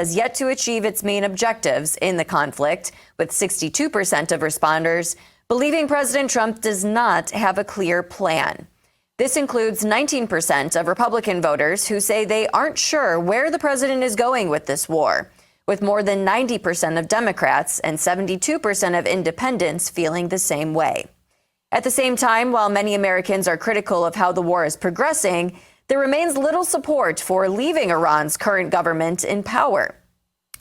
has yet to achieve its main objectives in the conflict, with 62% of responders believing President Trump does not have a clear plan. This includes 19% of Republican voters who say they aren't sure where the president is going with this war, with more than 90% of Democrats and 72% of independents feeling the same way. At the same time, while many Americans are critical of how the war is progressing, there remains little support for leaving Iran's current government in power.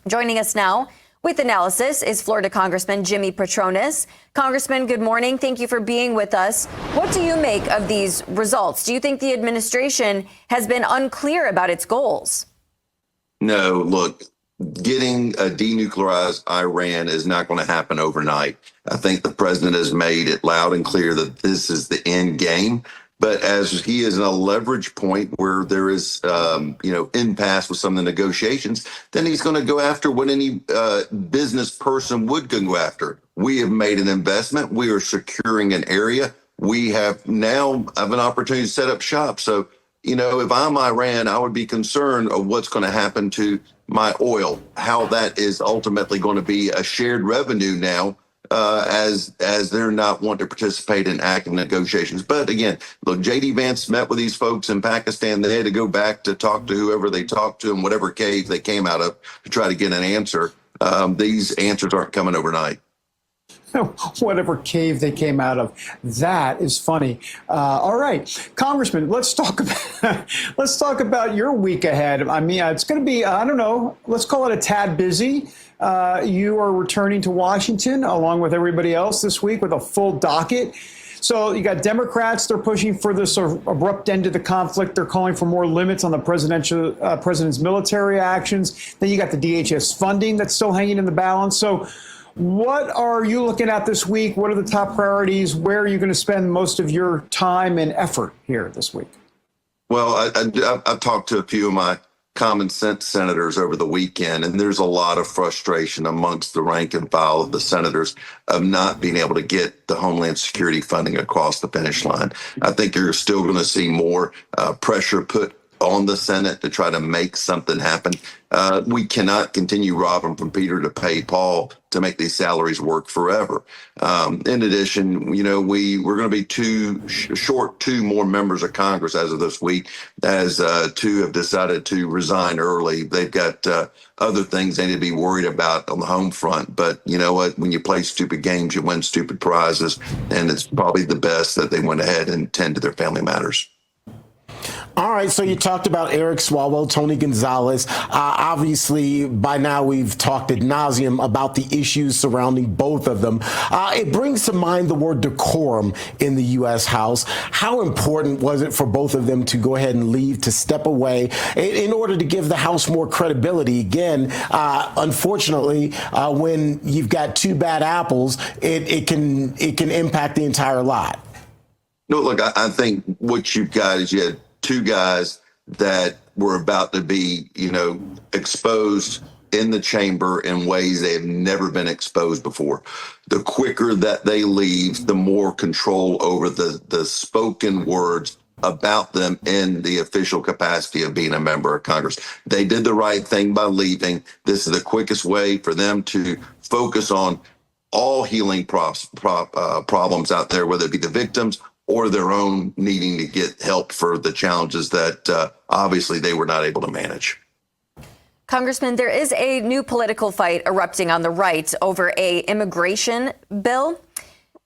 Joining us now with analysis is Florida Congressman Jimmy Patronis. Congressman, good morning. Thank you for being with us. What do you make of these results? Do you think the administration has been unclear about its goals? No, look, getting a denuclearized Iran is not going to happen overnight. I think the president has made it loud and clear that this is the end game. But as he is in a leverage point where there is, impasse with some of the negotiations, then he's going to go after what any business person would go after. We have made an investment. We are securing an area. We have now have an opportunity to set up shop. So, if I'm Iran, I would be concerned of what's going to happen to my oil, how that is ultimately going to be a shared revenue now. As they're not wanting to participate in active negotiations. But again, look, J.D. Vance met with these folks in Pakistan. They had to go back to talk to whoever they talked to in whatever cave they came out of to try to get an answer. These answers aren't coming overnight. Whatever cave they came out of. That is funny. All right, Congressman, let's talk about your week ahead. I mean, it's going to be, let's call it a tad busy. You are returning to Washington along with everybody else this week with a full docket. So you got Democrats, they're pushing for this abrupt end to the conflict. They're calling for more limits on the president's military actions. Then you got the DHS funding that's still hanging in the balance. So what are you looking at this week? What are the top priorities? Where are you going to spend most of your time and effort here this week? Well, I've talked to a few of my common sense senators over the weekend, and there's a lot of frustration amongst the rank and file of the senators of not being able to get the Homeland Security funding across the finish line. I think you're still going to see more pressure put on the Senate to try to make something happen. We cannot continue robbing from Peter to pay Paul to make these salaries work forever. In addition, we're going to be short two more members of Congress as of this week, as two have decided to resign early. They've got other things they need to be worried about on the home front. But you know what? When you play stupid games, you win stupid prizes. And it's probably the best that they went ahead and tend to their family matters. All right, so you talked about Eric Swalwell, Tony Gonzalez. Obviously, by now we've talked ad nauseum about the issues surrounding both of them. It brings to mind the word decorum in the U.S. House. How important was it for both of them to go ahead and leave, to step away, in order to give the House more credibility? Again, unfortunately, when you've got two bad apples, it can impact the entire lot. No, look, I think what you've got is you had two guys that were about to be, exposed in the chamber in ways they have never been exposed before. The quicker that they leave, the more control over the spoken words about them in the official capacity of being a member of Congress. They did the right thing by leaving. This is the quickest way for them to focus on all healing problems out there, whether it be the victims or their own needing to get help for the challenges that obviously they were not able to manage. Congressman, there is a new political fight erupting on the right over a immigration bill.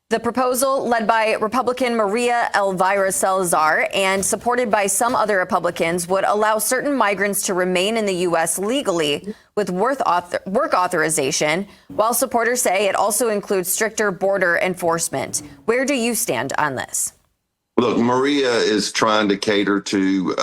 The proposal, led by Republican Maria Elvira Salazar and supported by some other Republicans, would allow certain migrants to remain in the U.S. legally with work authorization, while supporters say it also includes stricter border enforcement. Where do you stand on this? Look, Maria is trying to cater to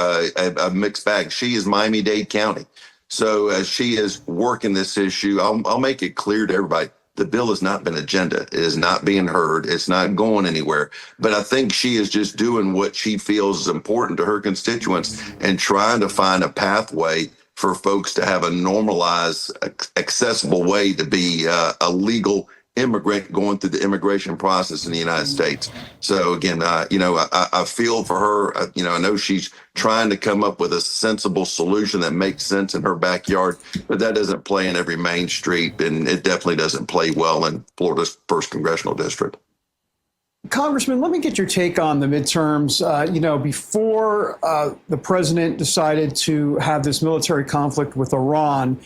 a mixed bag. She is Miami-Dade County. So as she is working this issue, I'll make it clear to everybody, the bill has not been agenda. It is not being heard. It's not going anywhere. But I think she is just doing what she feels is important to her constituents and trying to find a pathway for folks to have a normalized, accessible way to be a legal immigrant going through the immigration process in the United States. So again, I feel for her. I know she's trying to come up with a sensible solution that makes sense in her backyard, but that doesn't play in every main street, and it definitely doesn't play well in Florida's first congressional district. Congressman, let me get your take on the midterms. Before the president decided to have this military conflict with Iran,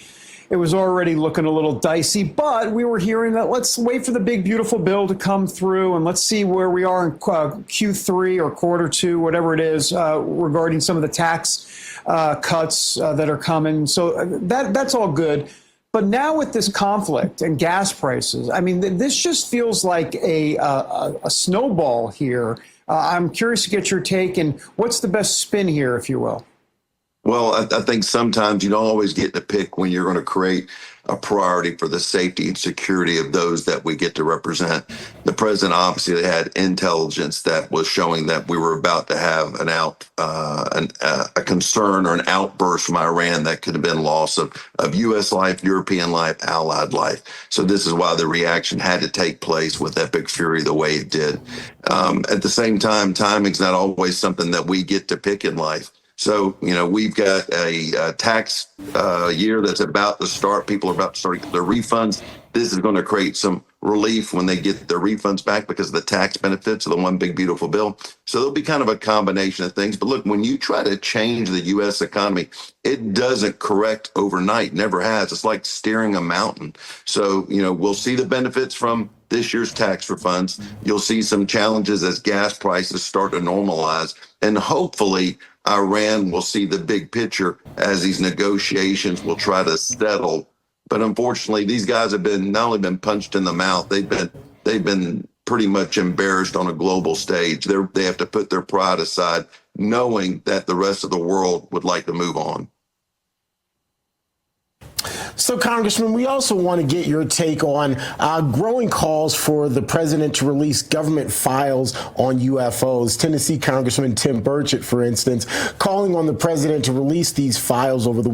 it was already looking a little dicey, but we were hearing that let's wait for the big, beautiful bill to come through and let's see where we are in Q3 or quarter two, whatever it is, regarding some of the tax cuts that are coming. So that's all good. But now with this conflict and gas prices, I mean, this just feels like a snowball here. I'm curious to get your take, and what's the best spin here, if you will? Well, I think sometimes you don't always get to pick when you're going to create a priority for the safety and security of those that we get to represent. The president obviously had intelligence that was showing that we were about to have a concern or an outburst from Iran that could have been loss of U.S. life, European life, allied life. So this is why the reaction had to take place with epic fury the way it did. At the same time, timing's not always something that we get to pick in life. So, we've got a tax year that's about to start. People are about to start their refunds. This is going to create some relief when they get their refunds back because of the tax benefits of the one big, beautiful bill. So there'll be kind of a combination of things. But look, when you try to change the U.S. economy, it doesn't correct overnight. Never has. It's like steering a mountain. So, we'll see the benefits from this year's tax refunds. You'll see some challenges as gas prices start to normalize. And hopefully, Iran will see the big picture as these negotiations will try to settle. But unfortunately, these guys have been not only been punched in the mouth, they've been pretty much embarrassed on a global stage. They have to put their pride aside, knowing that the rest of the world would like to move on. So, Congressman, we also want to get your take on growing calls for the president to release government files on UFOs. Tennessee Congressman Tim Burchett, for instance, calling on the president to release these files over the